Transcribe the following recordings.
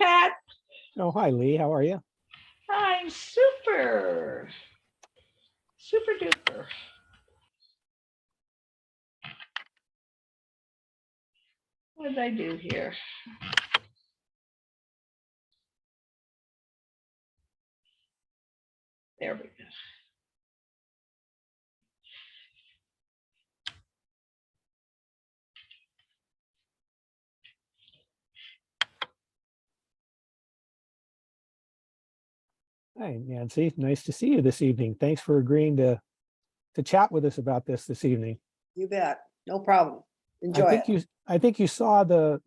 Pat. Oh, hi, Lee. How are you? I'm super duper. What did I do here? There we go. Hi, Nancy. Nice to see you this evening. Thanks for agreeing to chat with us about this evening. You bet. No problem. Enjoy it. I think you saw the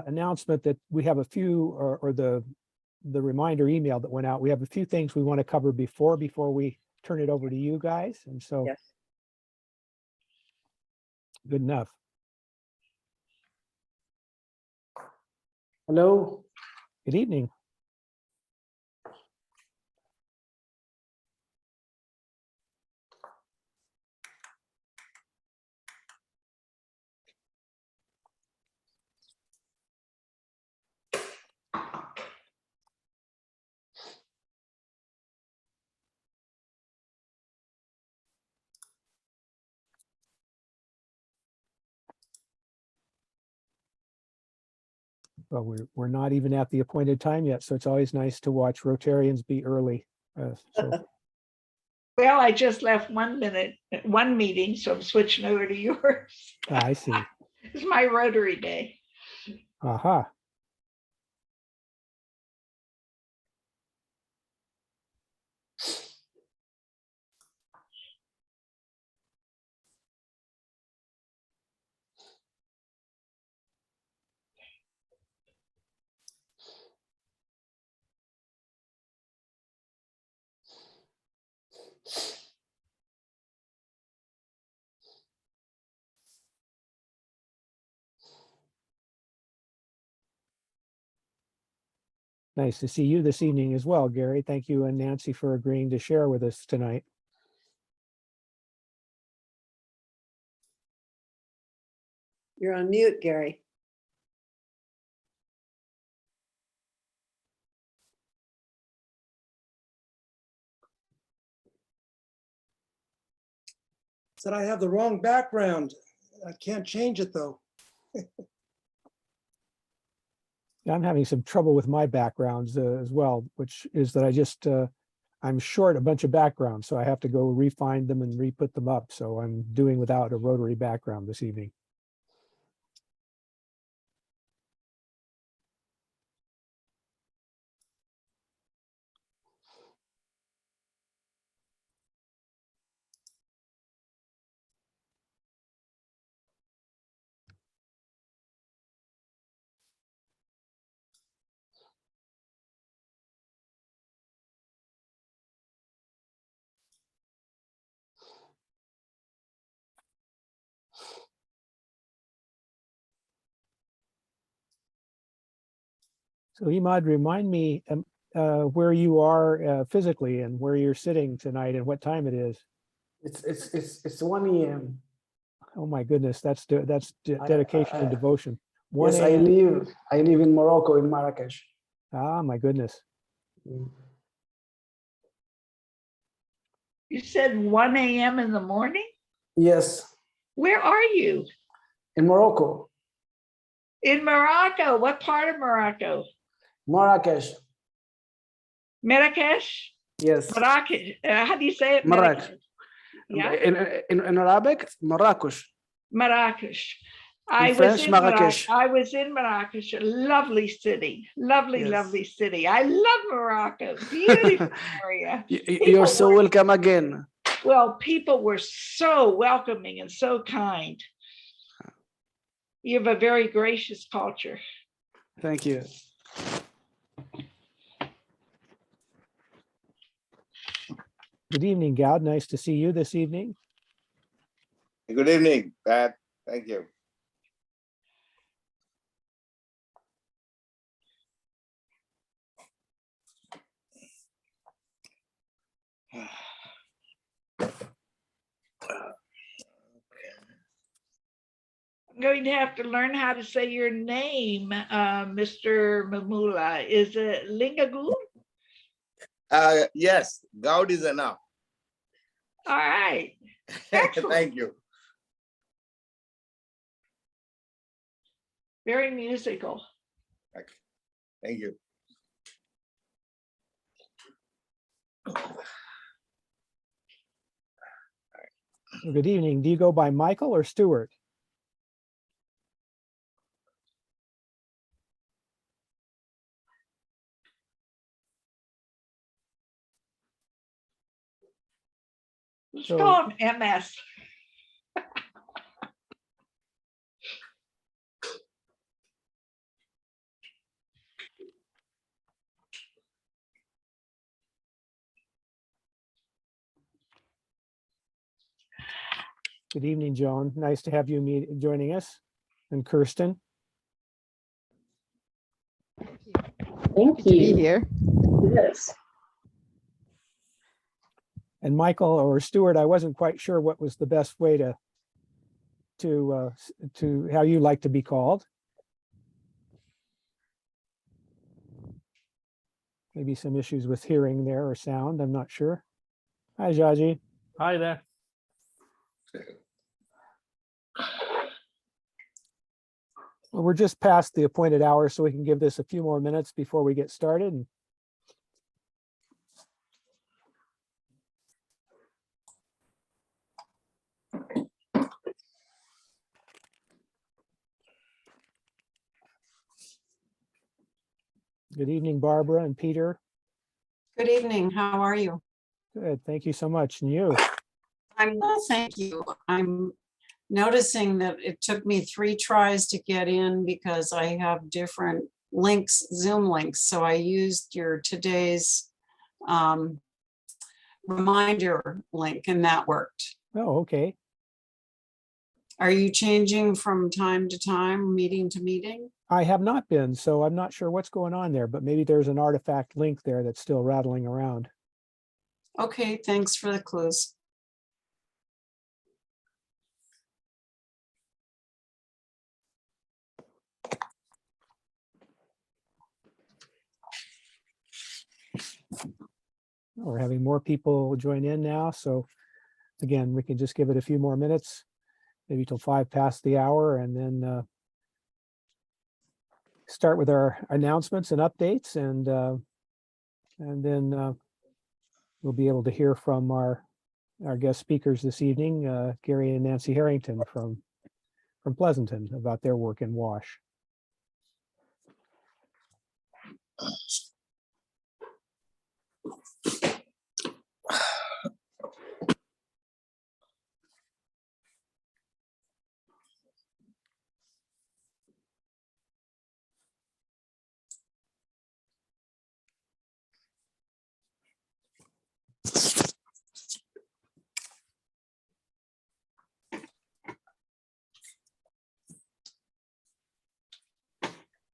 announcement that we have a few, or the reminder email that went out. We have a few things we want to cover before we turn it over to you guys. And so, Yes. Good enough. Hello. Good evening. Well, we're not even at the appointed time yet, so it's always nice to watch Rotarians be early. Well, I just left one meeting, so I'm switching over to yours. I see. It's my Rotary Day. Aha. Nice to see you this evening as well, Gary. Thank you and Nancy for agreeing to share with us tonight. You're on mute, Gary. Said I have the wrong background. I can't change it though. I'm having some trouble with my backgrounds as well, which is that I'm short a bunch of backgrounds, so I have to go refine them and re-put them up. So I'm doing without a Rotary background this evening. So Imad, remind me where you are physically and where you're sitting tonight and what time it is. It's 1 a.m. Oh my goodness, that's dedication and devotion. 1 Yes, a.m. I live in Morocco, in Marrakesh. Ah, my goodness. You said 1 a.m. in the morning? Yes, Where are you? in Morocco. In Morocco. What part of Morocco? Marrakesh. Marrakesh? Yes. Marrakesh. How do you say it? Marrakesh. Yeah. In Arabic, Marrakesh. Marrakesh. In French, Marrakesh. I was in Marrakesh, a lovely city, lovely city. I love Morocco, beautiful area. You're so welcome again. Well, people were so welcoming and so kind. You have a very gracious culture. Thank you. Good evening, Gad. Nice to see you this evening. Good evening, Pat. Thank you. going to have to learn how to say your name, Mr. Mamula. Is it Lingagu? Yes, God is enough. All right. Excellent. Thank you. Very musical. Thank you. Well, good evening. Do you go by Michael or Stuart? Let's So- call him MS. Good evening, Joan. Nice to have you joining us. And Kirsten. Thank To be you. here. Yes. And Michael or Stuart, I wasn't quite sure what was the best way to how you like to be called. Maybe some issues with hearing there or sound, I'm not sure. Hi, Jaji. Hi there. Well, we're just past the appointed hour, so we can give this a few more minutes before we get started. Good evening, Barbara and Peter. Good evening. How are you? Good, thank you so much. And you? I'm well, thank you. I'm noticing that it took me 3 tries to get in because I have different links, Zoom links. So I used your today's reminder link and that worked. Oh, okay. Are you changing from time to time, meeting to meeting? I have not been, so I'm not sure what's going on there, but maybe there's an artifact link there that's still rattling around. Okay, thanks for the clues. We're having more people join in now, so again, we can just give it a few more minutes, maybe till 5 past the hour, and then start with our announcements and updates, and then we'll be able to hear from our guest speakers this evening, Gary and Nancy Harrington from Pleasanton, about their work in WASH.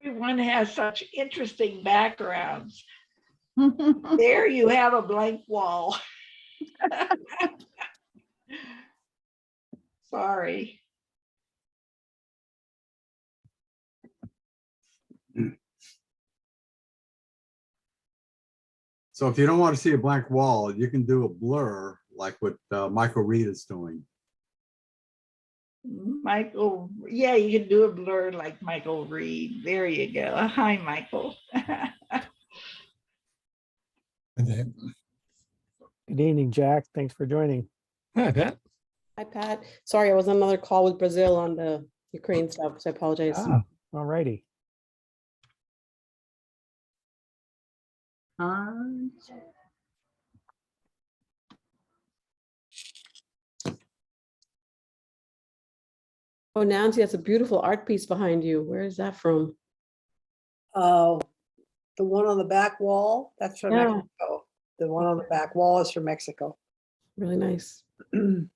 Everyone has such interesting backgrounds. There you have a blank wall. Sorry. So if you don't want to see a blank wall, you can do a blur like what Michael Reed is doing. Michael, yeah, you can do a blur like Michael Reed. There you go. Hi, Michael. Good evening, Jack. Thanks for joining. Hi, Pat. Hi, Pat. Sorry, I was on another call with Brazil on the Ukraine stuff, so I apologize. All righty. Oh, Nancy, that's a beautiful art piece behind you. Where is that from? Oh, the one on the back wall, that's from Yeah. Mexico. The one on the back wall is from Mexico. Really nice. And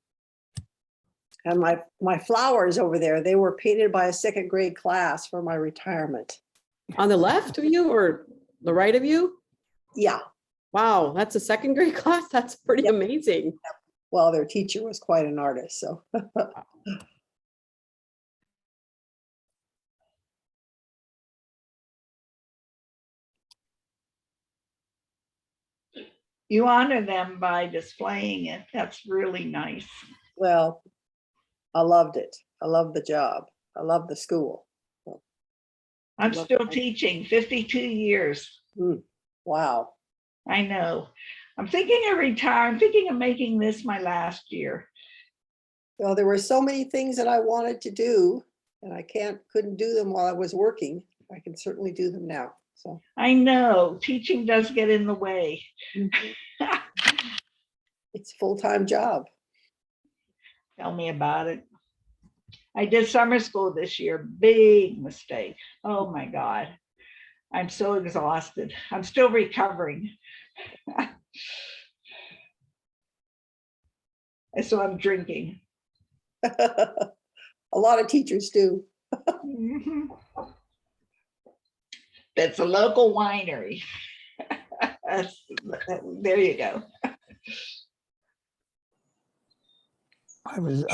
my flowers over there, they were painted by a 2nd grade class for my retirement. On the left of you or the right of you? Yeah, Wow, that's a 2nd grade class. That's pretty amazing. well, their teacher was quite an artist, so. You honor them by displaying it. That's really nice. Well, I loved it. I love the job. I love the school. I'm Love still it. teaching 52 years. Wow. I know. I'm thinking of retire. I'm thinking of making this my last year. Well, there were so many things that I wanted to do and I couldn't do them while I was working. I can certainly do them now. So I know teaching does get in the way. it's a full-time job. Tell me about it. I did summer school this year. Big mistake. Oh my God. I'm so exhausted. I'm still recovering. And so I'm drinking. A lot of teachers do. Mhm. It's a local winery. There you go. I was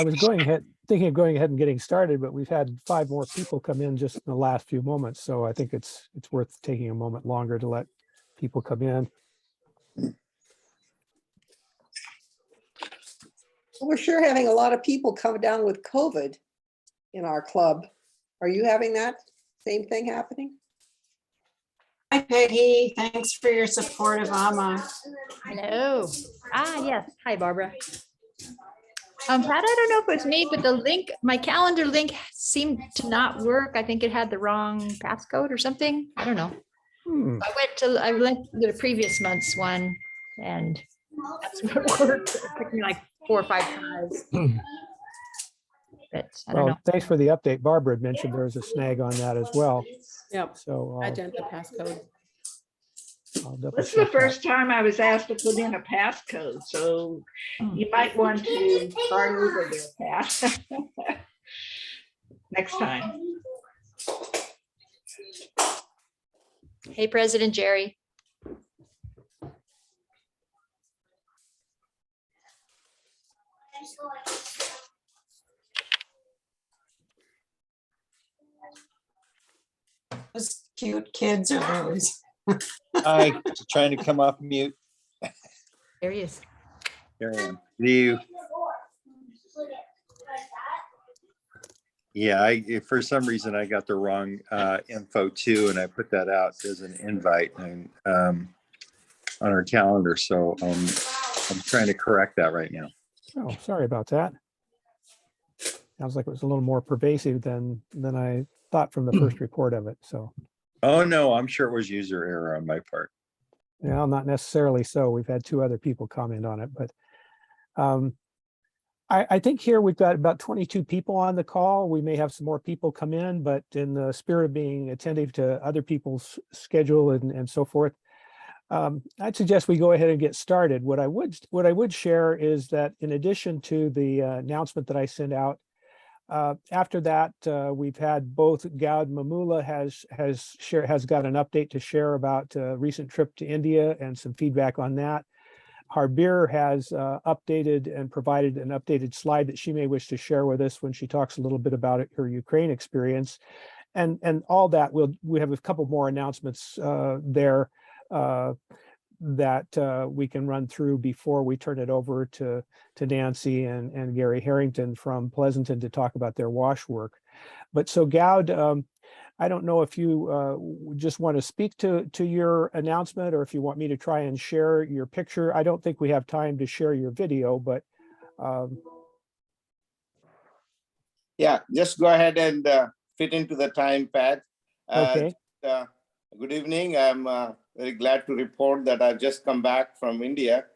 thinking of going ahead and getting started, but we've had 5 more people come in just in the last few moments. So I think it's worth taking a moment longer to let people come in. We're sure having a lot of people come down with COVID in our club. Are you having that same thing happening? Hi Peggy, thanks for your support of AMA. Hello. Yes. Hi, Barbara. Pat, I don't know if it was me, but the link, my calendar link seemed to not work. I think it had the wrong passcode or something. I don't know. I went to the previous month's one and that's what worked. It took me like 4 or 5 tries. But I don't know. Well, thanks for the update. Barbara had mentioned there was a snag on that as well. Yep, So I did the passcode. I'll double This is the check that. first time I was asked to put in a passcode, so you might want to start over there, Pat. Next time. Hey, President Jerry. Those cute kids are those. Hi, trying to come off mute. There he is. Here I am. You. Yeah, for some reason I got the wrong info too, and I put that out as an invite and on our calendar. So I'm trying to correct that right now. Oh, sorry about that. Sounds like it was a little more pervasive than I thought from the first report of it. So. Oh no, I'm sure it was user error on my part. Yeah, not necessarily so. We've had 2 other people comment on it, but I think here we've got about 22 people on the call. We may have some more people come in, but in the spirit of being attentive to other people's schedule and so forth, I'd suggest we go ahead and get started. What I would share is that in addition to the announcement that I sent out, after that, we've had both Gaud Mamula has got an update to share about a recent trip to India and some feedback on that. Harbir has updated and provided an updated slide that she may wish to share with us when she talks a little bit about her Ukraine experience, and all that. We have a couple more announcements there that we can run through before we turn it over to Nancy and Gary Harrington from Pleasanton to talk about their wash work. But so Gaud, I don't know if you just want to speak to your announcement or if you want me to try and share your picture. I don't think we have time to share your video, but Yeah, just go ahead and fit into the time, Pat. Okay. Good evening. I'm very glad to report that I've just come back from India,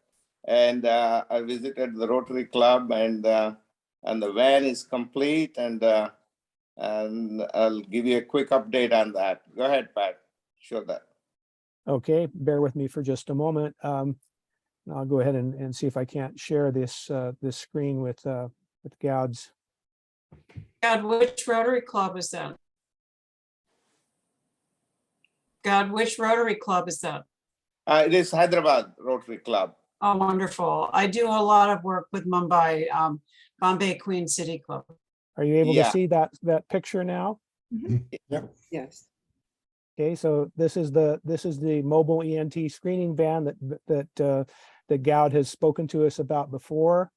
and I visited the Rotary Club, and the van is complete, and I'll give you a quick update on that. Go ahead, Pat. Show that. Okay, bear with me for just a moment. I'll go ahead and see if I can't share this screen with Gaud's. God, which Rotary Club is that? God, which Rotary Club is that? It is Hyderabad Rotary Club. Oh, wonderful. I do a lot of work with Mumbai, Bombay Queen City Club. Are you able Yeah. to see that picture now? Yes. Okay, so this is the mobile ENT screening van that Gowd has spoken to us about before.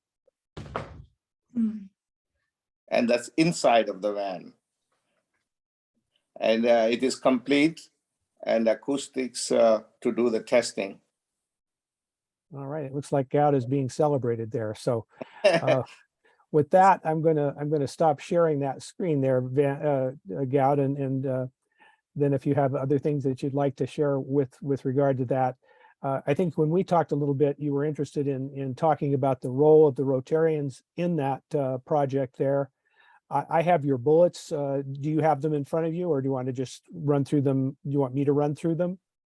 And that's inside of the van. And it is complete and acoustics to do the testing. All right, it looks like Gowd is being celebrated there. So with that, I'm gonna stop sharing that screen there, Gowd, and then if you have other things that you'd like to share with regard to that. I think when we talked a little bit, you were interested in talking about the role of the Rotarians in that project there. I have your bullets. Do you have them in front of you, or do you want to just run through them? Do you want me to run through them?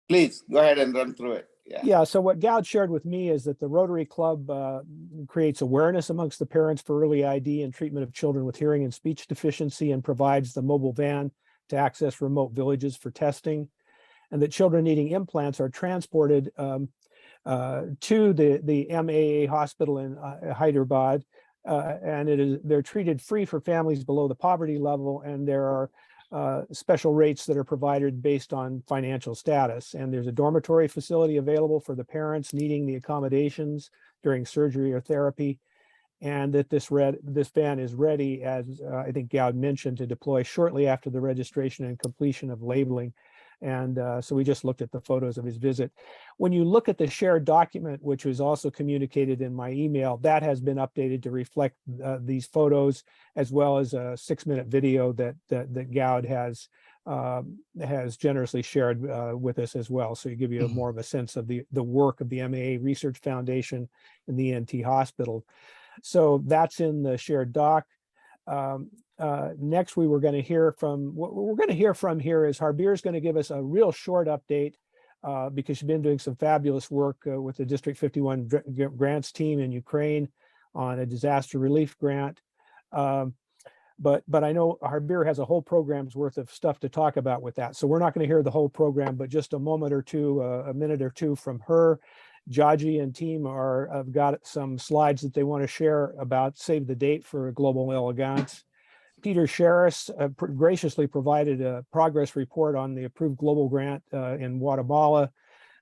Please go ahead and run through it. Yeah. Yeah, so what Gowd shared with me is that the Rotary Club creates awareness amongst the parents for early ID and treatment of children with hearing and speech deficiency, and provides the mobile van to access remote villages for testing, and that children needing implants are transported to the MAA hospital in Hyderabad, and they're treated free for families below the poverty level, and there are special rates that are provided based on financial status. And there's a dormitory facility available for the parents needing the accommodations during surgery or therapy, and that this van is ready, as I think Gowd mentioned, to deploy shortly after the registration and completion of labeling. And so we just looked at the photos of his visit. When you look at the shared document, which was also communicated in my email, that has been updated to reflect these photos, as well as a 6-minute video that Gowd has generously shared with us as well. So you give you more of a sense of the work of the MAA Research Foundation and the ENT Hospital. So that's in the shared doc. Next, what we're going to hear from here is Harbir is going to give us a real short update because she's been doing some fabulous work with the District 51 grants team in Ukraine on a disaster relief grant. But I know Harbir has a whole program's worth of stuff to talk about with that. So we're not going to hear the whole program, but just a minute or two from her. Jaji and team have got some slides that they want to share about Save the Date for Global Elegance. Peter Sherris graciously provided a progress report on the approved global grant in Guatemala,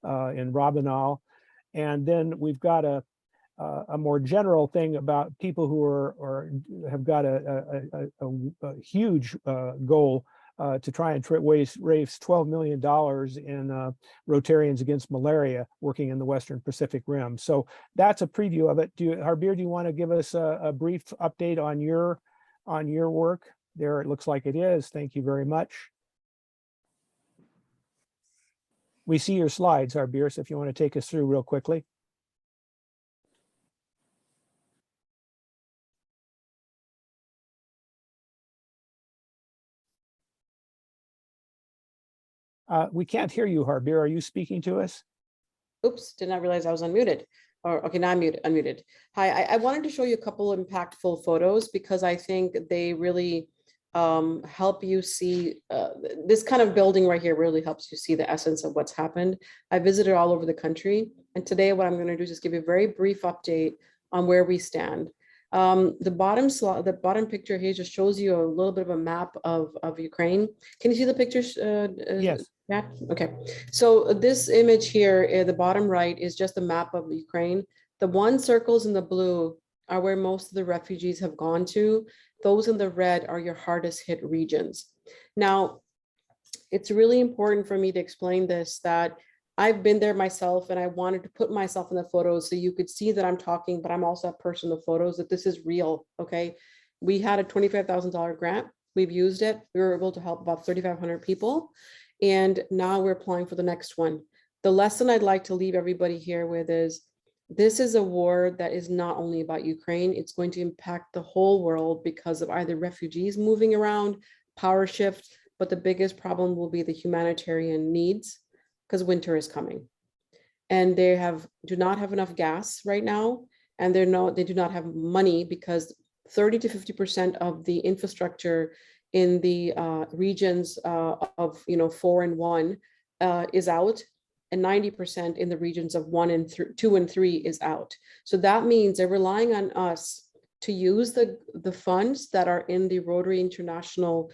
in Rabanal. And then we've got a more general thing about people who have got a huge goal to try and raise $12 million in Rotarians Against Malaria working in the Western Pacific Rim. So that's a preview of it. Harbir, do you want to give us a brief update on your work? There, it looks like it is. Thank you very much. We see your slides, Harbir, so if you want to take us through real quickly. We can't hear you, Harbir. Are you speaking to us? Oops, did not realize I was unmuted. Or okay, now I'm unmuted. Hi, I wanted to show you a couple impactful photos because I think they really help you see this kind of building right here really helps you see the essence of what's happened. I visited all over the country, and today what I'm going to do is just give you a very brief update on where we stand. The bottom picture here just shows you a little bit of a map of Ukraine. Can you see the pictures? Yes. Yeah. Okay. So this image here, the bottom right, is just a map of Ukraine. The one circles in the blue are where most of the refugees have gone to. Those in the red are your hardest hit regions. Now, it's really important for me to explain this, that I've been there myself, and I wanted to put myself in the photos so you could see that I'm talking, but I'm also a person in the photos, that this is real, okay? We had a $25,000 grant. We've used it. We were able to help about 3,500 people. And now we're applying for the next one. The lesson I'd like to leave everybody here with is, this is a war that is not only about Ukraine, it's going to impact the whole world because of either refugees moving around, power shift, but the biggest problem will be the humanitarian needs because winter is coming. And they do not have enough gas right now, and they do not have money because 30 to 50% of the infrastructure in the regions of 4 and 1 is out, and 90% in the regions of 1 and 2 and 3 is out. So that means they're relying on us to use the funds that are in the Rotary International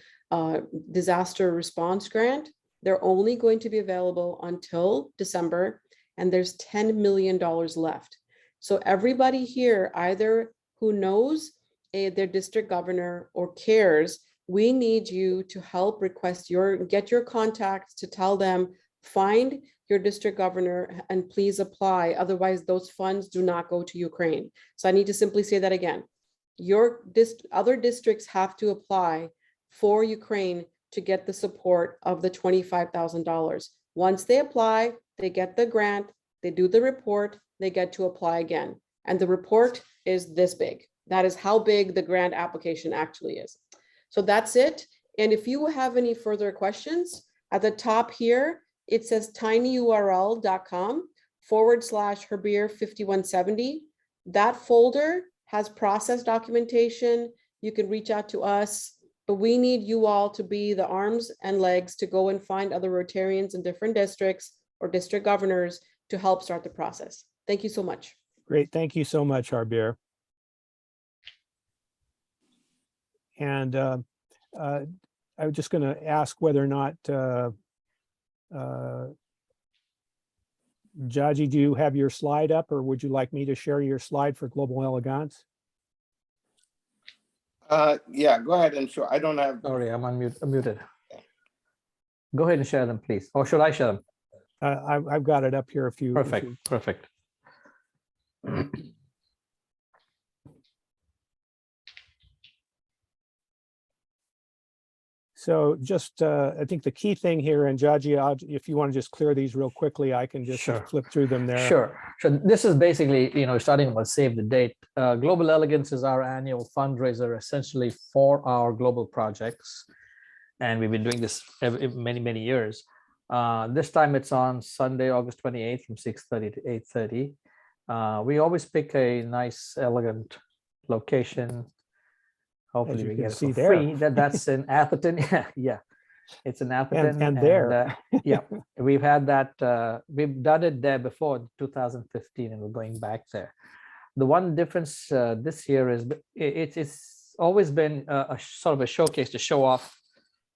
Disaster Response Grant They're only going to be available until December, and there's $10 million left. So everybody here, either who knows their district governor or cares, we need you to help request get your contacts to tell them, find your district governor and please apply. Otherwise, those funds do not go to Ukraine. So I need to simply say that again. Your other districts have to apply for Ukraine to get the support of the $25,000. Once they apply, they get the grant, they do the report, they get to apply again. And the report is this big. That is how big the grant application actually is. So that's it. And if you have any further questions, at the top here, it says tinyurl.com/Herbier5170. That folder has process documentation. You can reach out to us, but we need you all to be the arms and legs to go and find other Rotarians in different districts or district governors to help start the process. Thank you so much. Great. Thank you so much, Herbier. And I was just going to ask whether or not, Jaji, do you have your slide up, or would you like me to share your slide for Global Elegance? Yeah, go ahead and show. I don't have. Sorry, I'm unmuted. Go ahead and share them, please. Or should I share them? I've got it up here if you. Perfect. So just, I think the key thing here, and Jaji, if you want to just clear these real quickly, I can just Sure. flip through them there. Sure. So this is basically, starting about save the date. Global Elegance is our annual fundraiser, essentially for our global projects. And we've been doing this many, many years. This time it's on Sunday, August 28th from 6:30 to 8:30. We always pick a nice, elegant location. Hopefully we get it for free. That's in Atherton. Yeah, it's in Atherton. And there. Yeah, we've had that. We've done it there before in 2015, and we're going back there. The one difference this year is it's always been a sort of a showcase to show off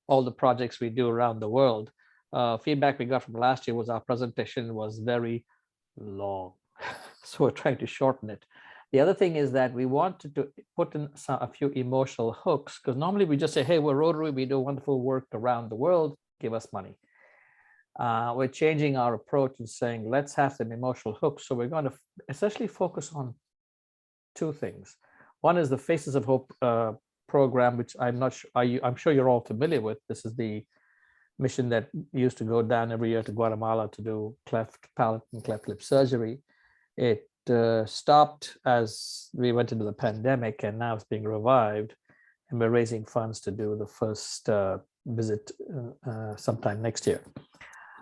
all the projects we do around the world. Feedback we got from last year was our presentation was very long, so we're trying to shorten it. The other thing is that we wanted to put in a few emotional hooks, because normally we just say, hey, we're Rotary, we do wonderful work around the world, give us money. We're changing our approach and saying, let's have some emotional hooks. So we're going to essentially focus on two things. One is the Faces of Hope program, which I'm sure you're all familiar with. This is the mission that used to go down every year to Guatemala to do cleft palate and cleft lip surgery. It stopped as we went into the pandemic, and now it's being revived, and we're raising funds to do the first visit sometime next year.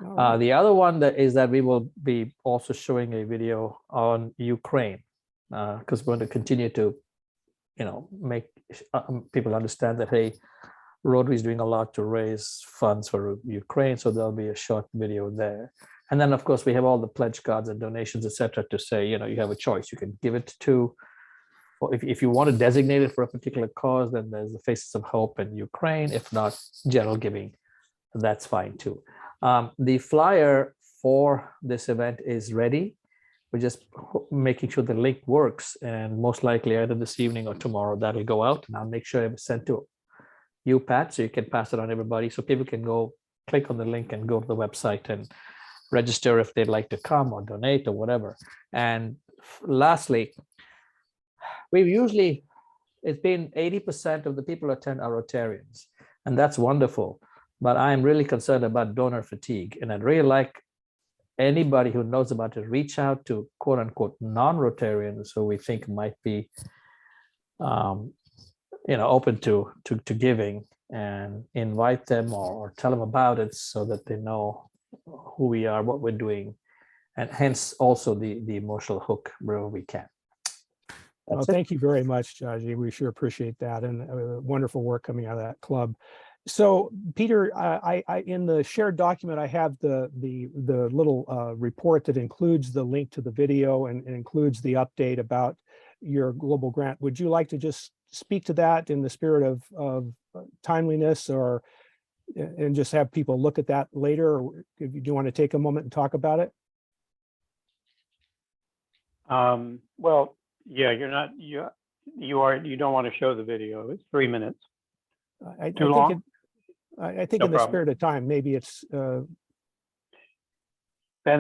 The other one is that we will be also showing a video on Ukraine, because we're going to continue to make people understand that, hey, Rotary is doing a lot to raise funds for Ukraine, so there'll be a short video there. And then, of course, we have all the pledge cards and donations, etc., to say, you have a choice. You can give it to, or if you want to designate it for a particular cause, then there's the Faces of Hope in Ukraine. If not, general giving, that's fine too. The flyer for this event is ready. We're just making sure the link works, and most likely either this evening or tomorrow that'll go out, and I'll make sure it's sent to you, Pat, so you can pass it on everybody, so people can go click on the link and go to the website and register if they'd like to come or donate or whatever. And lastly, it's been 80% of the people who attend are Rotarians, and that's wonderful. But I'm really concerned about donor fatigue, and I'd really like anybody who knows about it reach out to quote unquote non-Rotarians who we think might be open to giving, and invite them or tell them about it so that they know who we are, what we're doing, and hence also the emotional hook wherever we can. Well, thank you very much, Jaji. We sure appreciate that, and wonderful work coming out of that club. So, Peter, I in the shared document, I have the little report that includes the link to the video and includes the update about your global grant. Would you like to just speak to that in the spirit of timeliness, or and just have people look at that later? Or if you do want to take a moment and talk about it? Well, yeah, you don't want to show the video. It's 3 minutes. I Too think long? I think No in the problem. spirit of time, maybe it's, Then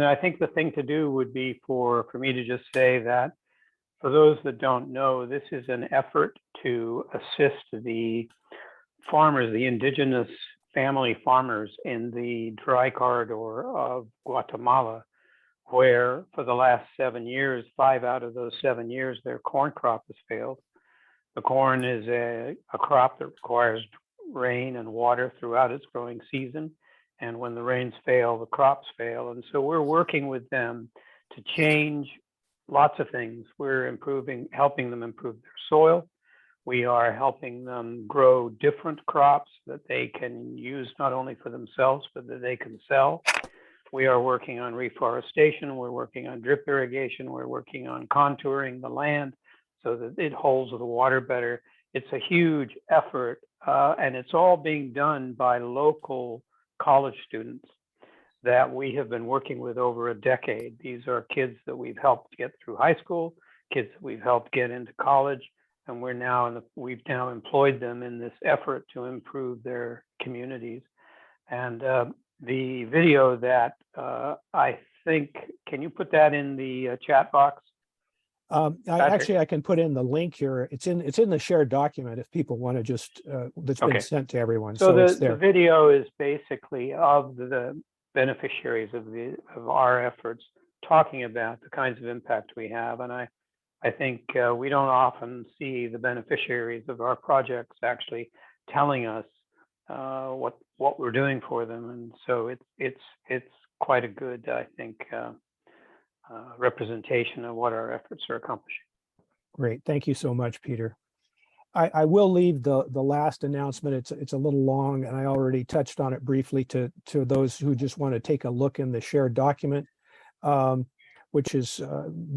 I think the thing to do would be for me to just say that for those that don't know, this is an effort to assist the farmers, the indigenous family farmers in the dry corridor of Guatemala, where for the last 7 years, 5 out of those 7 years, their corn crop has failed. The corn is a crop that requires rain and water throughout its growing season. And when the rains fail, the crops fail. And so we're working with them to change lots of things. We're helping them improve their soil. We are helping them grow different crops that they can use not only for themselves, but that they can sell. We are working on reforestation. We're working on drip irrigation. We're working on contouring the land so that it holds the water better. It's a huge effort, and it's all being done by local college students that we have been working with over a decade. These are kids that we've helped get through high school, kids that we've helped get into college, and we've now employed them in this effort to improve their communities. And the video that I think, can you put that in the chat box? I can put in the link here. It's in the shared document if people want to just, that's been Okay. sent to everyone. So it's the there. video is basically of the beneficiaries of our efforts, talking about the kinds of impact we have. And I think we don't often see the beneficiaries of our projects actually telling us what we're doing for them. And so it's quite a good, I think, representation of what our efforts are accomplishing. Great. Thank you so much, Peter. I will leave the last announcement. It's a little long, and I already touched on it briefly to those who just want to take a look in the shared document, which has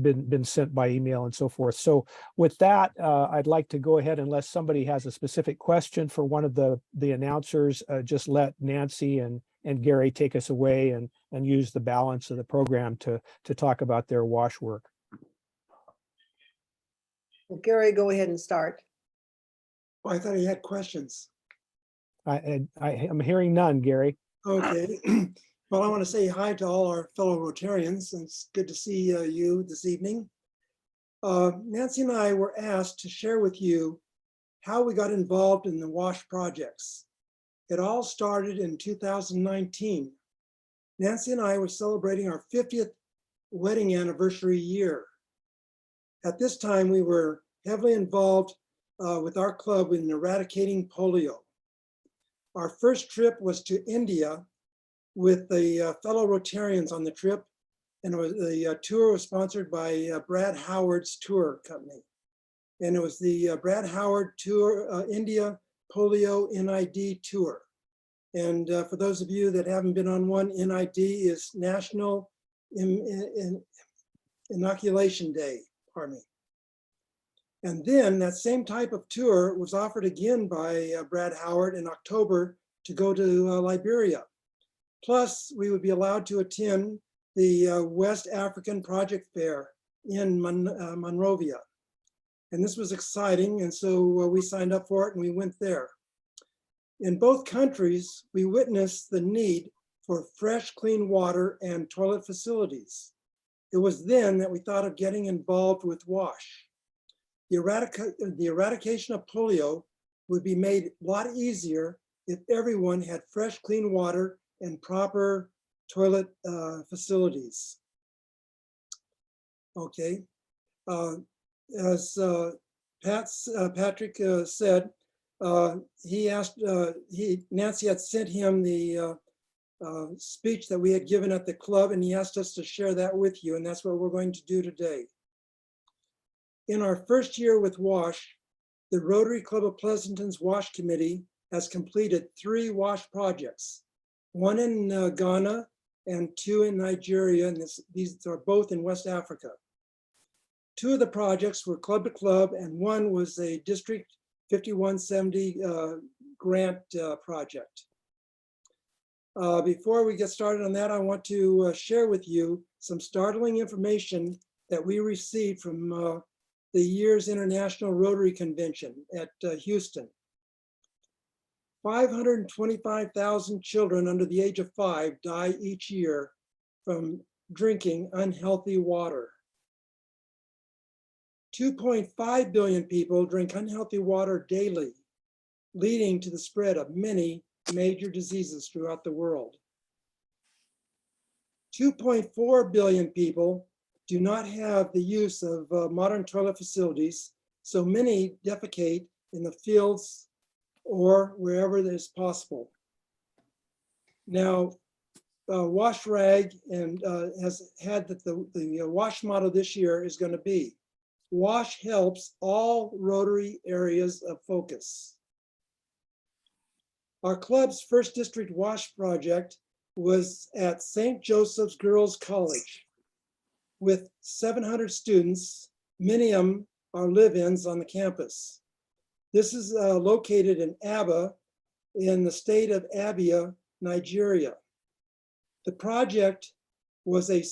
been sent by email and so forth. So with that, I'd like to go ahead, unless somebody has a specific question for one of the announcers, just let Nancy and Gary take us away and use the balance of the program to talk about their WASH work. Well, Gary, go ahead and start. Oh, I thought he had questions. I'm hearing none, Gary. Okay. Well, I want to say hi to all our fellow Rotarians. It's good to see you this evening. Nancy and I were asked to share with you how we got involved in the WASH projects. It all started in 2019. Nancy and I were celebrating our 50th wedding anniversary year. At this time, we were heavily involved with our club in eradicating polio. Our first trip was to India with the fellow Rotarians on the trip, and the tour was sponsored by Brad Howard's tour company. And it was the Brad Howard Tour India Polio NID Tour. And for those of you that haven't been on one, NID is National Inoculation Day, pardon me. And then that same type of tour was offered again by Brad Howard in October to go to Liberia. Plus, we would be allowed to attend the West African Project Fair in Monrovia. And this was exciting, and so we signed up for it and we went there. In both countries, we witnessed the need for fresh, clean water and toilet facilities. It was then that we thought of getting involved with WASH. The eradication of polio would be made a lot easier if everyone had fresh, clean water and proper toilet facilities. Okay, as Patrick said, Nancy had sent him the speech that we had given at the club, and he asked us to share that with you, and that's what we're going to do today. In our first year with WASH, the Rotary Club of Pleasanton's WASH Committee has completed 3 WASH projects, 1 in Ghana and 2 in Nigeria, and these are both in West Africa. 2 of the projects were club to club, and 1 was a District 5170 grant project. Before we get started on that, I want to share with you some startling information that we received from the year's International Rotary Convention at Houston. 525,000 children under the age of 5 die each year from drinking unhealthy water. 2.5 billion people drink unhealthy water daily, leading to the spread of many major diseases throughout the world. 2.4 billion people do not have the use of modern toilet facilities, so many defecate in the fields or wherever it is possible. Now, Wash Rag has had that the WASH motto this year is going to be, WASH helps all Rotary areas of focus. Our club's first district WASH project was at St. Joseph's Girls College with 700 students. Many of them are live-ins on the campus. This is located in Aba in the state of Abia, Nigeria. The project was a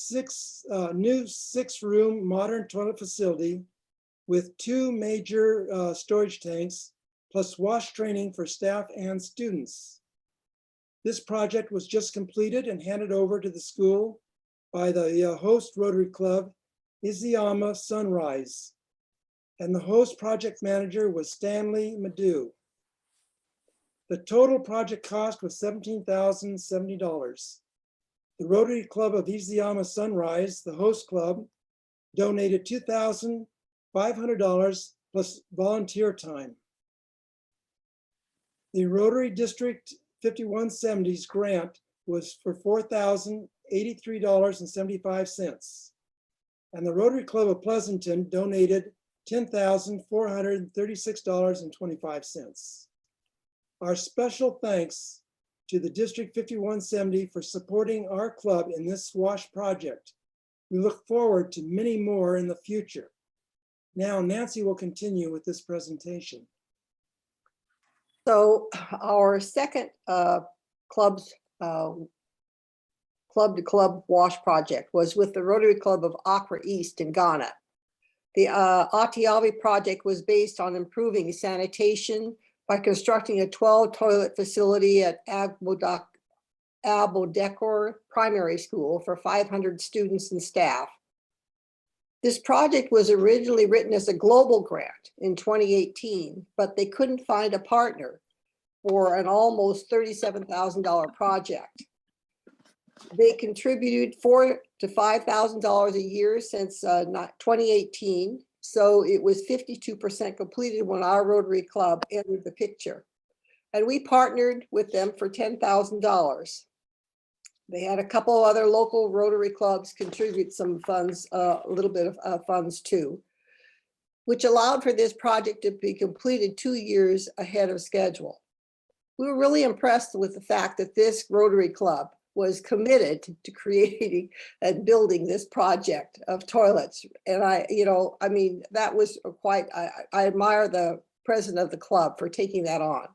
new six-room modern toilet facility with 2 major storage tanks, plus WASH training for staff and students. This project was just completed and handed over to the school by the host Rotary Club, Iziyama Sunrise. And the host project manager was Stanley Madu. The total project cost was $17,070. The Rotary Club of Iziyama Sunrise, the host club, donated $2,500 plus volunteer time. The Rotary District 5170's grant was for $4,083.75. And the Rotary Club of Pleasanton donated $10,436.25. Our special thanks to the District 5170 for supporting our club in this WASH project. We look forward to many more in the future. Now, Nancy will continue with this presentation. So our second club-to-club WASH project was with the Rotary Club of Accra East in Ghana. The Atiavi project was based on improving sanitation by constructing a 12-toilet facility at Abodekor Primary School for 500 students and staff. This project was originally written as a global grant in 2018, but they couldn't find a partner for an almost $37,000 project. They contributed $4,000 to $5,000 a year since 2018. So it was 52% completed when our Rotary Club entered the picture. And we partnered with them for $10,000. They had a couple of other local Rotary clubs contribute some funds, a little bit of funds too, which allowed for this project to be completed 2 years ahead of schedule. We were really impressed with the fact that this Rotary Club was committed to creating and building this project of toilets. And that was quite, I admire the president of the club for taking that on.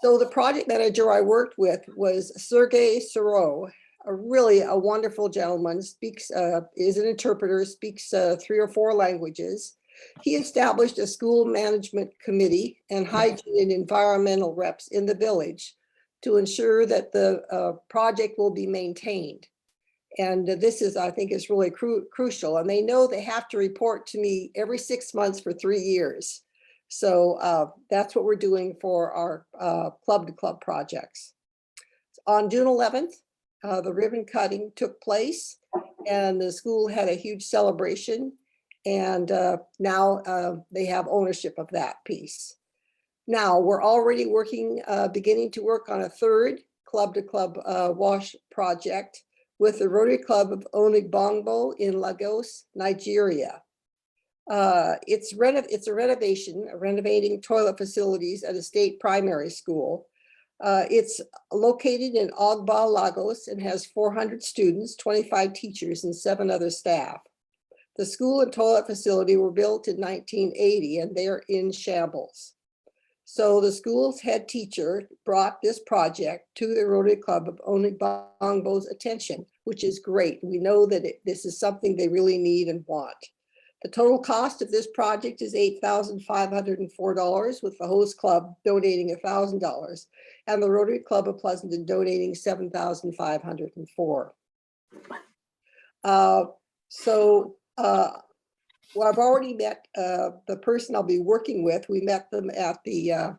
So the project manager I worked with was Sergei Soro, a wonderful gentleman, is an interpreter, speaks 3 or 4 languages. He established a school management committee and hygiene and environmental reps in the village to ensure that the project will be maintained. And this is, I think, is really crucial. And they know they have to report to me every 6 months for 3 years. So that's what we're doing for our club-to-club projects. On June 11th, the ribbon cutting took place and the school had a huge celebration. And now they have ownership of that piece. Now we're already beginning to work on a 3rd club-to-club WASH project with the Rotary Club of Onigbongbo in Lagos, Nigeria. It's a renovation, renovating toilet facilities at a state primary school. It's located in Ogba, Lagos, and has 400 students, 25 teachers, and 7 other staff. The school and toilet facility were built in 1980, and they're in shambles. So the school's head teacher brought this project to the Rotary Club of Onibongo's attention, which is great. We know that this is something they really need and want. The total cost of this project is $8,504, with the host club donating $1,000 and the Rotary Club of Pleasanton donating $7,504. Well, I've already met the person I'll be working with. We met them at the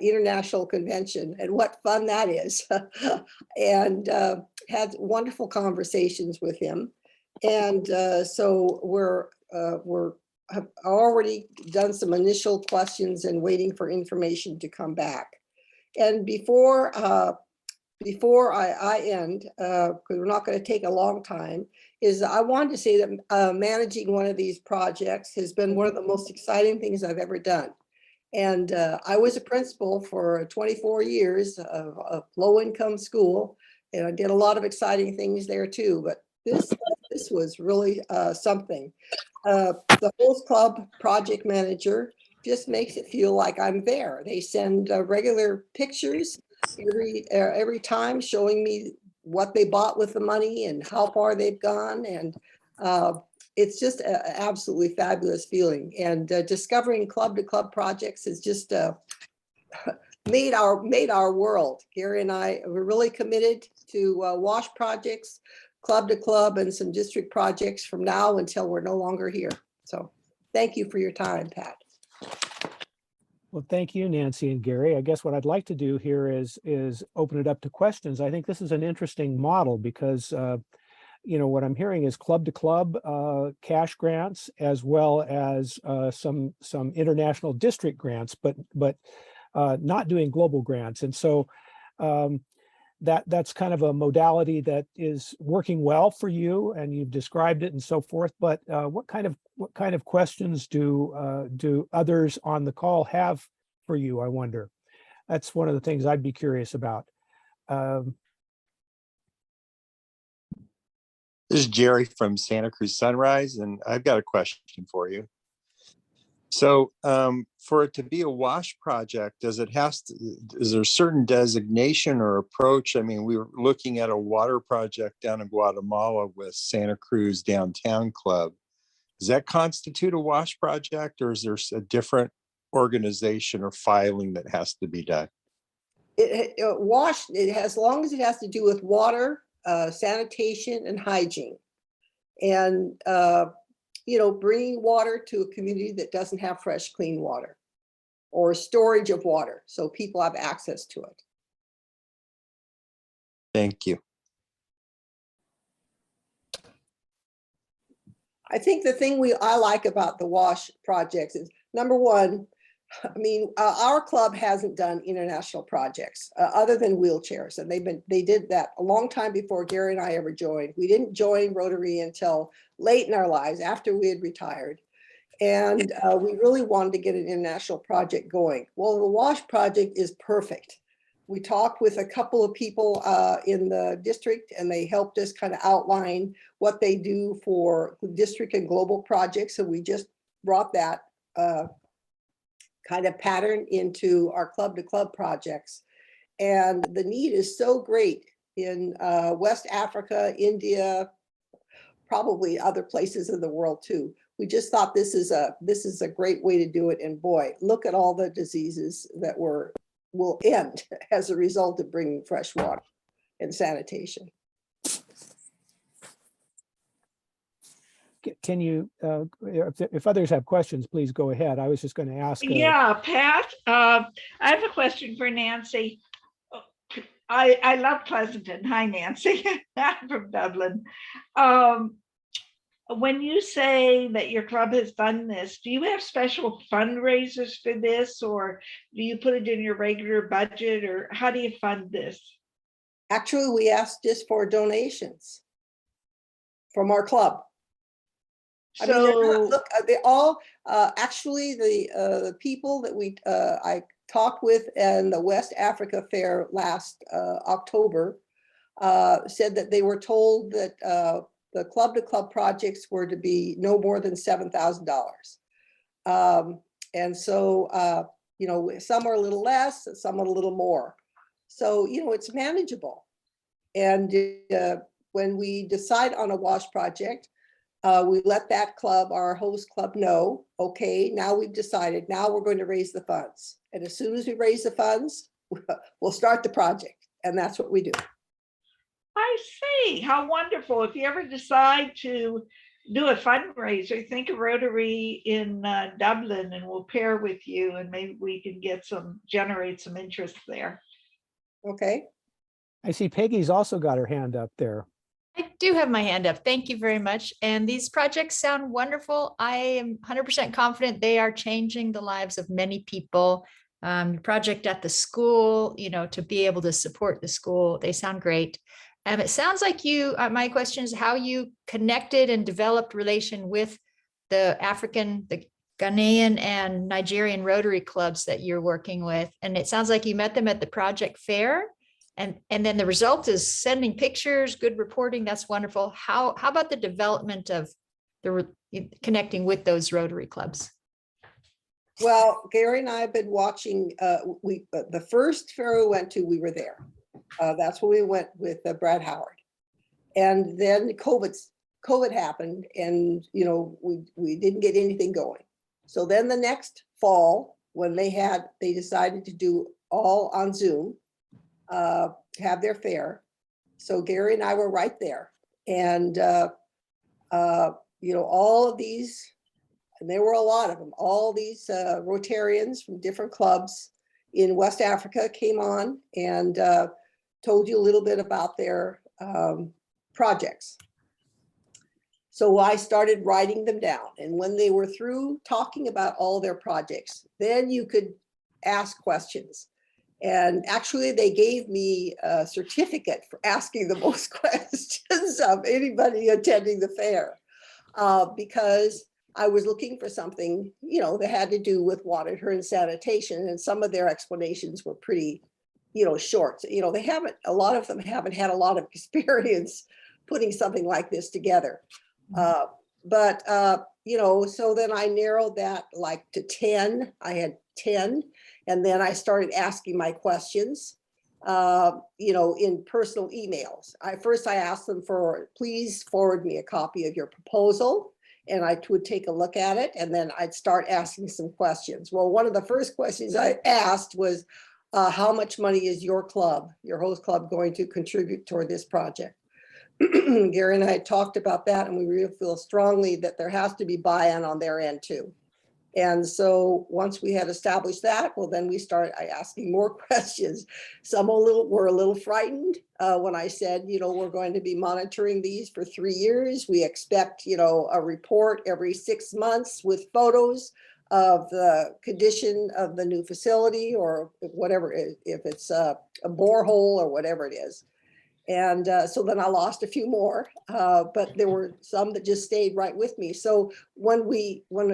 international convention, and what fun that is. And had wonderful conversations with him. And so have already done some initial questions and waiting for information to come back. And before I end, because we're not going to take a long time, is I wanted to say that managing one of these projects has been one of the most exciting things I've ever done. And I was a principal for 24 years of a low-income school, and I did a lot of exciting things there too. But this was really something. The host club project manager just makes it feel like I'm there. They send regular pictures every time, showing me what they bought with the money and how far they've gone. And it's just an absolutely fabulous feeling. And discovering club to club projects has just made our world. Gary and I were really committed to WASH projects, club to club, and some district projects from now until we're no longer here. So thank you for your time, Pat. Well, thank you, Nancy and Gary. I guess what I'd like to do here is open it up to questions. I think this is an interesting model because, what I'm hearing is club to club cash grants, as well as some international district grants, but not doing global grants. And so that's kind of a modality that is working well for you, and you've described it and so forth. But what kind of questions do others on the call have for you, I wonder? That's one of the things I'd be curious about. This is Jerry from Santa Cruz Sunrise, and I've got a question for you. So for it to be a WASH project, is there a certain designation or approach? I mean, we were looking at a water project down in Guatemala with Santa Cruz Downtown Club. Does that constitute a WASH project, or is there a different organization or filing that has to be done? WASH, as long as it has to do with water, sanitation, and hygiene. And bringing water to a community that doesn't have fresh, clean water, or storage of water, so people have access to it. Thank you. I think the thing I like about the WASH projects is, number one, our club hasn't done international projects other than wheelchairs, and they did that a long time before Gary and I ever joined. We didn't join Rotary until late in our lives, after we had retired, and we really wanted to get an international project going. Well, the WASH project is perfect. We talked with a couple of people in the district, and they helped us kind of outline what they do for district and global projects. So we just brought that kind of pattern into our club to club projects. And the need is so great in West Africa, India, probably other places in the world too. We just thought this is a great way to do it. And boy, look at all the diseases that will end as a result of bringing fresh water and sanitation. Can you, if others have questions, please go ahead. I was just going to ask. Yeah, Pat, I have a question for Nancy. I love Pleasanton. Hi, Nancy. I'm from Dublin. When you say that your club has done this, do you have special fundraisers for this, or do you put it in your regular budget, or how do you fund this? Actually, we asked just for donations from our club. So they all actually the people that I talked with in the West Africa Fair last October said that they were told that the club to club projects were to be no more than $7,000. And so some are a little less, some are a little more. So, it's manageable. And when we decide on a WASH project, we let that club, our host club, know, okay, now we've decided, now we're going to raise the funds. And as soon as we raise the funds, we'll start the project. And that's what we do. I see. How wonderful. If you ever decide to do a fundraiser, think of Rotary in Dublin, and we'll pair with you, and maybe we can generate some interest there. Okay. I see Peggy's also got her hand up there. I do have my hand up. Thank you very much. And these projects sound wonderful. I am 100% confident they are changing the lives of many people. Project at the school, to be able to support the school, they sound great. It sounds like my question is how you connected and developed relation with the Ghanaian and Nigerian Rotary clubs that you're working with. And it sounds like you met them at the project fair. And then the result is sending pictures, good reporting. That's wonderful. How about the development of connecting with those Rotary clubs? Well, Gary and I have been watching, the first fair we went to, we were there. That's when we went with Brad Howard. And then COVID happened, and we didn't get anything going. So then the next fall, when they decided to do all on Zoom, have their fair. So Gary and I were right there. And all of these, and there were a lot of them, all these Rotarians from different clubs in West Africa came on and told you a little bit about their projects. So I started writing them down. And when they were through talking about all their projects, then you could ask questions. And actually, they gave me a certificate for asking the most questions of anybody attending the fair, because I was looking for something, that had to do with water and sanitation. And some of their explanations were pretty, short. A lot of them haven't had a lot of experience putting something like this together. So then I narrowed that to 10. I had 10. And then I started asking my questions, in personal emails. First I asked them please forward me a copy of your proposal. And I would take a look at it, and then I'd start asking some questions. Well, one of the first questions I asked was, how much money is your host club, going to contribute toward this project? Gary and I talked about that, and we really feel strongly that there has to be buy-in on their end too. And so once we had established that, well, then we started asking more questions. Some were a little frightened when I said, we're going to be monitoring these for 3 years. We expect, a report every 6 months with photos of the condition of the new facility, or whatever, if it's a borehole or whatever it is. And so then I lost a few more, but there were some that just stayed right with me. So when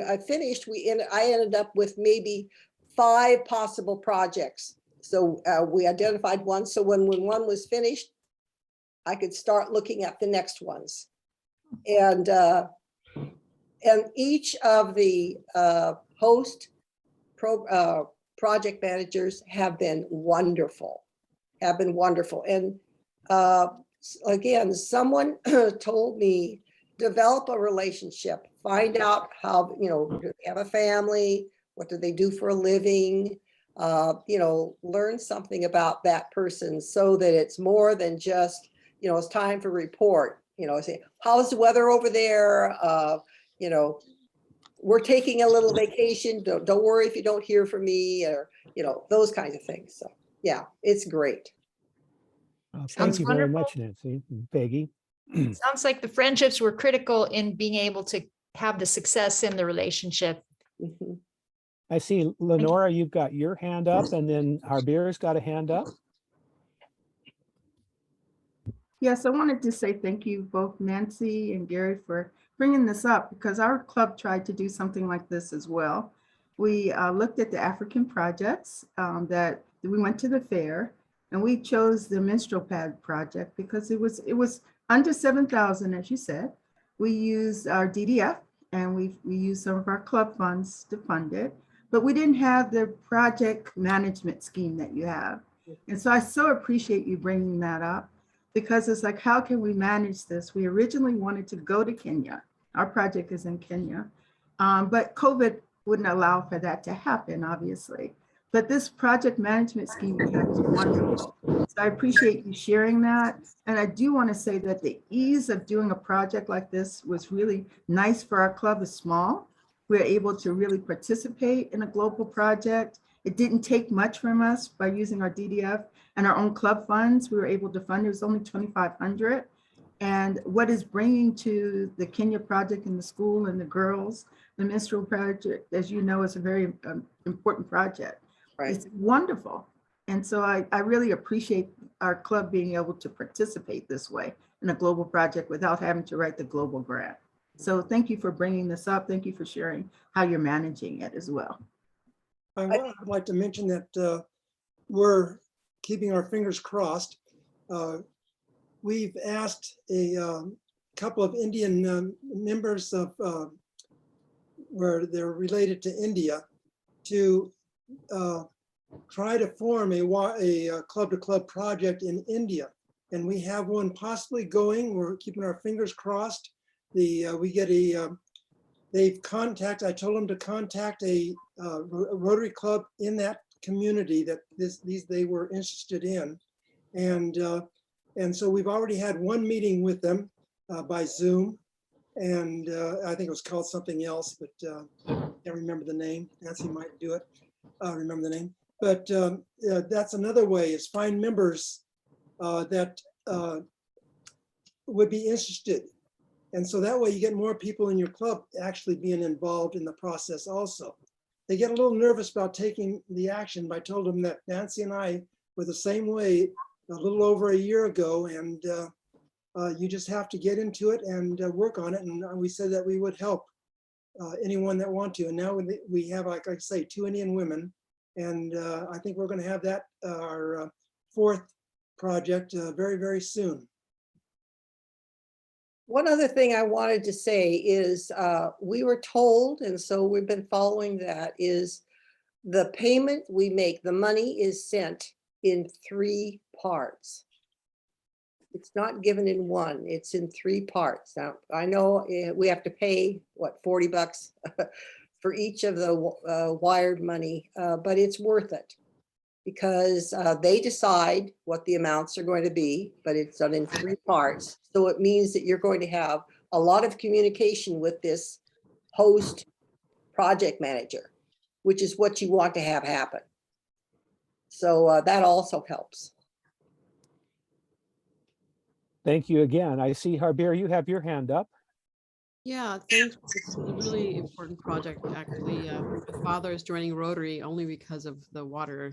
I finished, I ended up with maybe 5 possible projects. So we identified one. So when one was finished, I could start looking at the next ones. And each of the host project managers have been wonderful. And again, someone told me, develop a relationship, find out how, do they have a family? What do they do for a living? Learn something about that person so that it's more than just, it's time for report, say, how's the weather over there? We're taking a little vacation. Don't worry if you don't hear from me, or, those kinds of things. So yeah, it's great. Thank you very much, Nancy and Peggy. Sounds like the friendships were critical in being able to have the success in the relationship. Mhm. I see Lenora, you've got your hand up, and then Harbir's got a hand up. Yes, I wanted to say thank you both Nancy and Gary for bringing this up, because our club tried to do something like this as well. We looked at the African projects that we went to the fair, and we chose the menstrual pad project because it was under 7,000, as you said. We used our DDF, and we used some of our club funds to fund it. but we didn't have the project management scheme that you have. And so I so appreciate you bringing that up, because it's like, how can we manage this? We originally wanted to go to Kenya. Our project is in Kenya, but COVID wouldn't allow for that to happen, obviously. But this project management scheme we have is wonderful. So I appreciate you sharing that. And I do want to say that the ease of doing a project like this was really nice for our club. Is small. We're able to really participate in a global project. It didn't take much from us by using our DDF and our own club funds. We were able to fund, it was only $2,500. And what is bringing to the Kenya project in the school and the girls, the minstrel project, as you know, is a very important project. Right. It's wonderful. And so I really appreciate our club being able to participate this way in a global project without having to write the global grant. So thank you for bringing this up. Thank you for sharing how you're managing it as well. I would like to mention that we're keeping our fingers crossed. We've asked a couple of Indian members of where they're related to India to try to form a club-to-club project in India. And we have one possibly going. We're keeping our fingers crossed. We get they've contacted, I told them to contact a Rotary Club in that community that they were interested in. And so we've already had one meeting with them by Zoom. And I think it was called something else, but I can't remember the name. Nancy might do it. Remember the name. But that's another way, is find members that would be interested. And so that way you get more people in your club actually being involved in the process also. They get a little nervous about taking the action, but I told them that Nancy and I were the same way a little over a year ago, and you just have to get into it and work on it. And we said that we would help anyone that want to. And now we have, like I say, 2 Indian women, and I think we're going to have that our 4th project very, very soon. One other thing I wanted to say is we were told, and so we've been following that, is the payment we make, the money is sent in 3 parts. It's not given in one, it's in 3 parts. Now, I know we have to pay, what, $40 for each of the wired money, but it's worth it because they decide what the amounts are going to be, but it's done in 3 parts. So it means that you're going to have a lot of communication with this host project manager, which is what you want to have happen. So that also helps. Thank you again. I see, Harbir, you have your hand up. Yeah, thanks. It's a really important project, actually. My father is joining Rotary only because of the water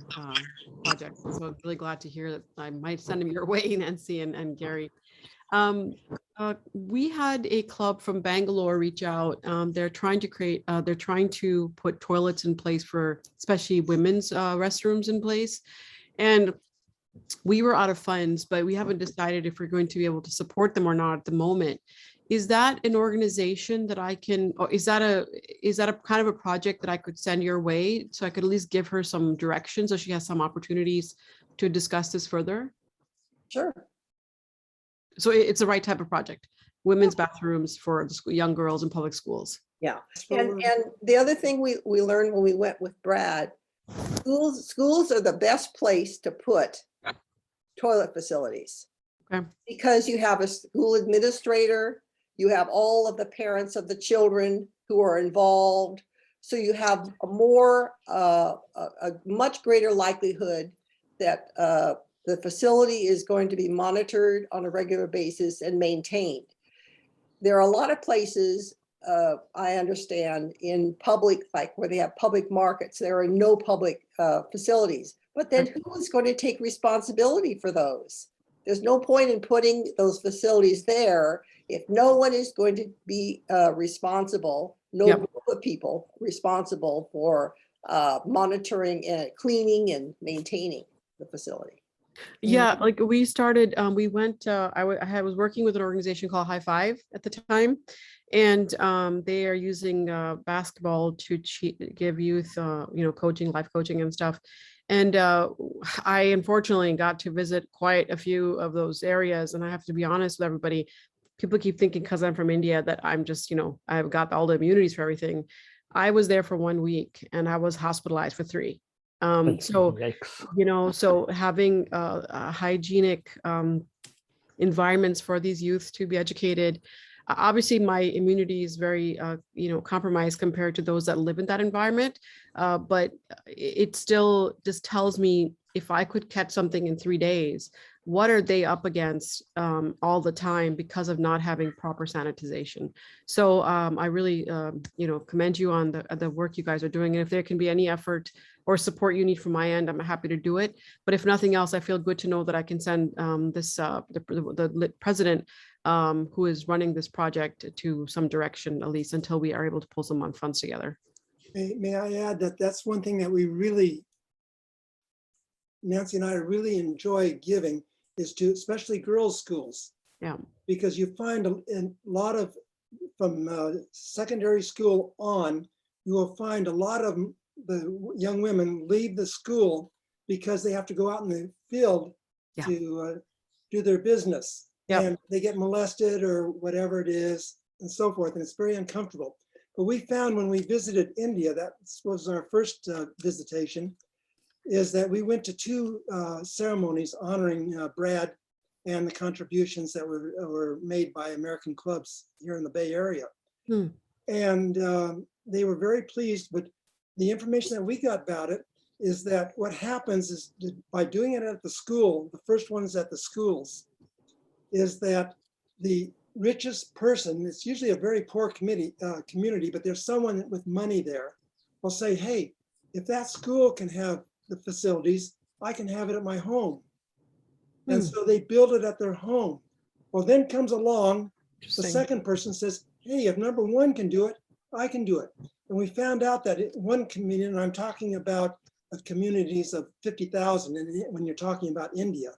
project. So I'm really glad to hear that. I might send him your way, Nancy and Gary. We had a club from Bangalore reach out. They're trying to put toilets in place for especially women's restrooms in place. And we were out of funds, but we haven't decided if we're going to be able to support them or not at the moment. Is that an organization that I can, or is that a kind of a project that I could send your way so I could at least give her some direction so she has some opportunities to discuss this further? Sure. So it's the right type of project, women's bathrooms for young girls in public schools. Yeah. And the other thing we learned when we went with Brad, schools are the best place to put toilet facilities. Okay. Because you have a school administrator, you have all of the parents of the children who are involved. So you have a much greater likelihood that the facility is going to be monitored on a regular basis and maintained. There are a lot of places, I understand, in public, like where they have public markets, there are no public facilities. But then who is going to take responsibility for those? There's no point in putting those facilities there if no one is going to be responsible, group of people responsible for monitoring and cleaning and maintaining the facility. Yeah, like we started, we went, I was working with an organization called High Five at the time. And they are using basketball to give youth, coaching, life coaching and stuff. And I unfortunately got to visit quite a few of those areas. And I have to be honest with everybody, people keep thinking because I'm from India that I'm just, I've got all the immunities for everything. I was there for 1 week and I was hospitalized for 3. So, Yikes. so having hygienic environments for these youth to be educated. Obviously, my immunity is very, compromised compared to those that live in that environment. But it still just tells me if I could catch something in 3 days, what are they up against all the time because of not having proper sanitization? So I really, commend you on the work you guys are doing. And if there can be any effort or support you need from my end, I'm happy to do it. But if nothing else, I feel good to know that I can send the president who is running this project to some direction, at least until we are able to pull some funds together. May I add that that's one thing that we really, Nancy and I really enjoy giving is to especially girls' schools. Yeah. Because you find a lot of, from secondary school on, you will find a lot of the young women leave the school because they have to go out in the field to do their business. Yep. And they get molested or whatever it is and so forth. And it's very uncomfortable. But we found when we visited India, that was our first visitation, is that we went to 2 ceremonies honoring Brad and the contributions that were made by American clubs here in the Bay Area. And they were very pleased, but the information that we got about it is that what happens is by doing it at the school, the first ones at the schools, is that the richest person, it's usually a very poor community, but there's someone with money there, will say, hey, if that school can have the facilities, I can have it at my home. And so they build it at their home. Well, then comes along, the second person says, hey, if number 1 can do it, I can do it. And we found out that one community, and I'm talking about communities of 50,000, and when you're talking about India,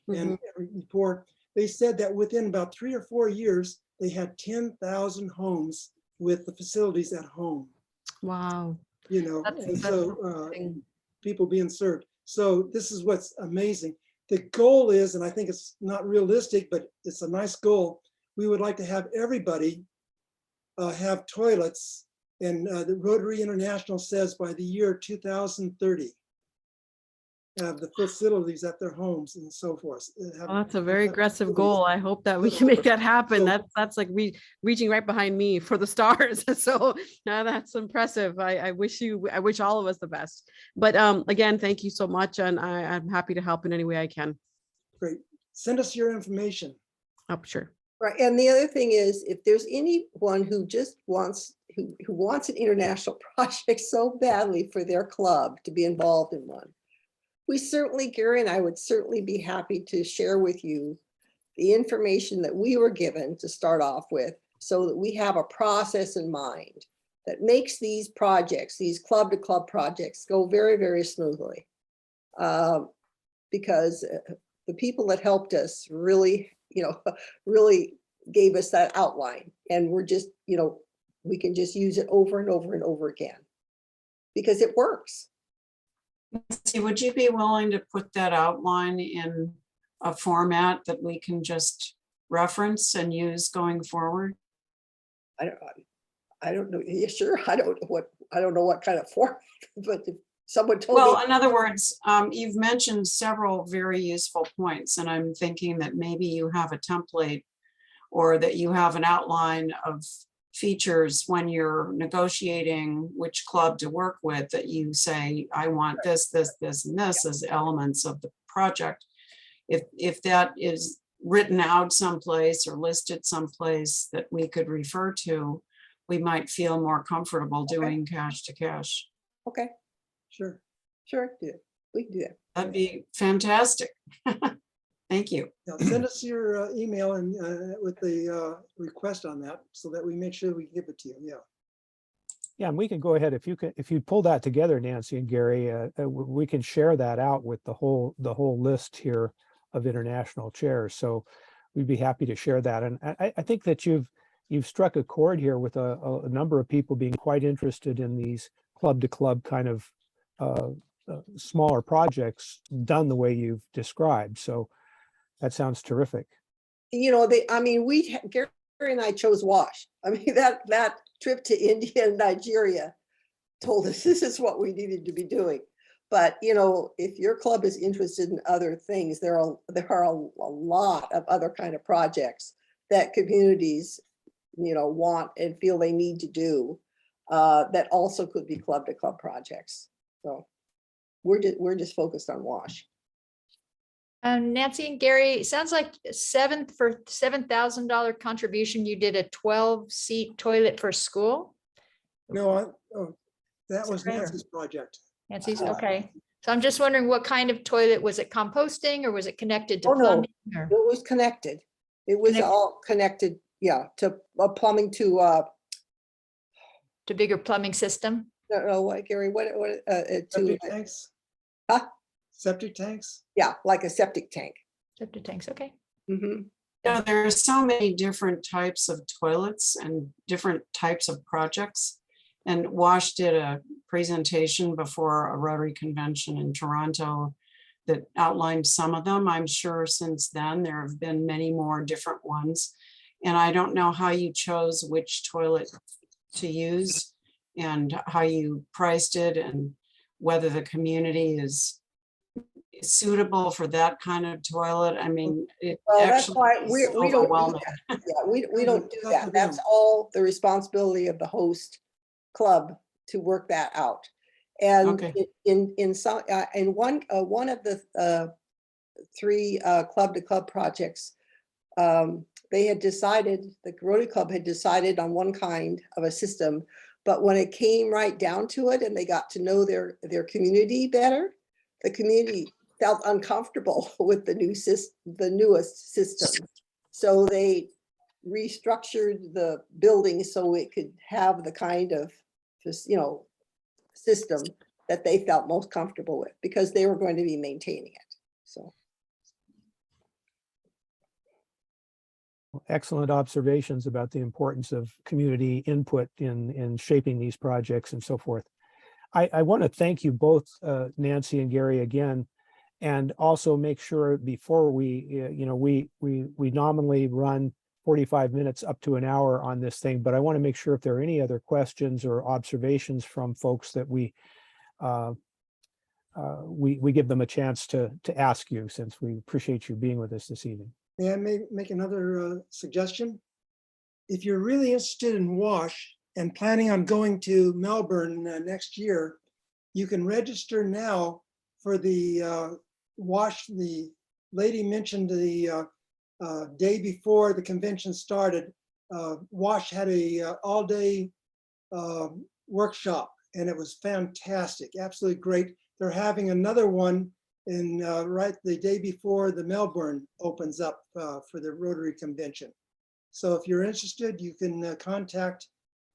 and before, they said that within about 3 or 4 years, they had 10,000 homes with the facilities at home. Wow. And so people being served. So this is what's amazing. The goal is, and I think it's not realistic, but it's a nice goal. We would like to have everybody have toilets, and the Rotary International says by the year 2030, have the facilities at their homes and so forth. Well, that's a very aggressive goal. I hope that we can make that happen. That's like reaching right behind me for the stars. So now that's impressive. I wish all of us the best. But again, thank you so much. And I'm happy to help in any way I can. Great. Send us your information. Oh, sure. Right. And the other thing is, if there's anyone who just wants, who wants an international project so badly for their club to be involved in one, we certainly, Gary and I would certainly be happy to share with you the information that we were given to start off with, so that we have a process in mind that makes these projects, these club-to-club projects, go very, very smoothly. Because the people that helped us really, really gave us that outline, and we're just, we can just use it over and over and over again because it works. Nancy, would you be willing to put that outline in a format that we can just reference and use going forward? I don't know. Yeah, sure. I don't know what kind of format, but if someone told me. Well, in other words, you've mentioned several very useful points, and I'm thinking that maybe you have a template or that you have an outline of features when you're negotiating which club to work with, that you say, I want this, this, this, and this as elements of the project. If that is written out someplace or listed someplace that we could refer to, we might feel more comfortable doing cash to cash. Okay. Sure. Sure. We can do that. That'd be fantastic. Thank you. Now, send us your email and with the request on that, so that we make sure we give it to you. Yeah. Yeah, and we can go ahead, if you pull that together, Nancy and Gary, we can share that out with the whole list here of international chairs. So we'd be happy to share that. And I think that you've struck a chord here with a number of people being quite interested in these club to club kind of smaller projects done the way you've described. So that sounds terrific. You know, Gary and I chose WASH. I mean, that trip to India and Nigeria told us this is what we needed to be doing. But, you know, if your club is interested in other things, there are a lot of other kind of projects that communities, you know, want and feel they need to do that also could be club to club projects. So we're just focused on WASH. Nancy and Gary, it sounds like for $7,000 contribution, you did a 12-seat toilet for school. No, that Is was that right, or- Nancy's project. Nancy's, okay. So I'm just wondering what kind of toilet, was it composting or was it connected to Oh, no, plumbing? Or? it was connected. It was all connected, yeah, to plumbing to bigger plumbing system? no, what, Gary, what to Septic tanks? Huh? Septic tanks? Yeah, like a septic tank. Septic tanks, okay. Mm-hmm. You know, there are so many different types of toilets and different types of projects. And WASH did a presentation before a Rotary convention in Toronto that outlined some of them. I'm sure since then there have been many more different ones. And I don't know how you chose which toilet to use and how you priced it and whether the community is suitable for that kind of toilet. I mean, it Well, that's actually why is we don't do overwhelming. that. Yeah, we don't do that. That's all the responsibility of the host club to work that out. And Okay. in one of the three club to club projects, they had decided, the Rotary Club had decided on one kind of a system, but when it came right down to it and they got to know their community better, the community felt uncomfortable with the newest system. So they restructured the building so it could have the kind of just, you know, system that they felt most comfortable with because they were going to be maintaining it. So. Excellent observations about the importance of community input in shaping these projects and so forth. I want to thank you both, Nancy and Gary, again, and also make sure before we nominally run 45 minutes up to an hour on this thing, but I want to make sure if there are any other questions or observations from folks that we give them a chance to ask you, since we appreciate you being with us this evening. May I make another suggestion? If you're really interested in WASH and planning on going to Melbourne next year, you can register now for the WASH. The lady mentioned the day before the convention started, WASH had a all-day workshop, and it was fantastic, absolutely great. They're having another one in right the day before the Melbourne opens up for the Rotary convention. So if you're interested, you can contact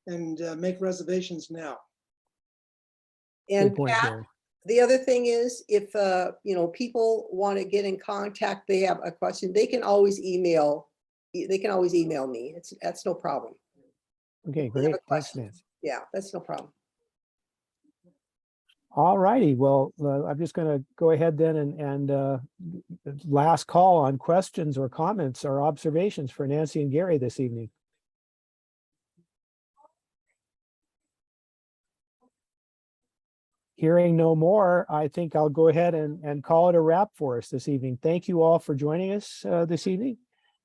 and make reservations now. And Good point, Pat, Gary. the other thing is, if people want to get in contact, they have a question, they can always email. They can always email me. That's no problem. Okay, If they have great. a Thanks, question. Nancy. Yeah, that's no problem. All righty. Well, I'm just going to go ahead then and last call on questions or comments or observations for Nancy and Gary this evening. Hearing no more, I think I'll go ahead and call it a wrap for us this evening. Thank you all for joining us this evening.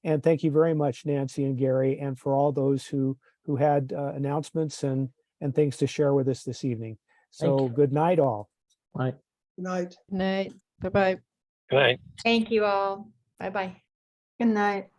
And thank you very much, Nancy and Gary, and for all those who had announcements and things to share with us this evening. So good night, all. Right. Good night. Night. Bye-bye. Good night. Thank you all. Bye-bye. Good night.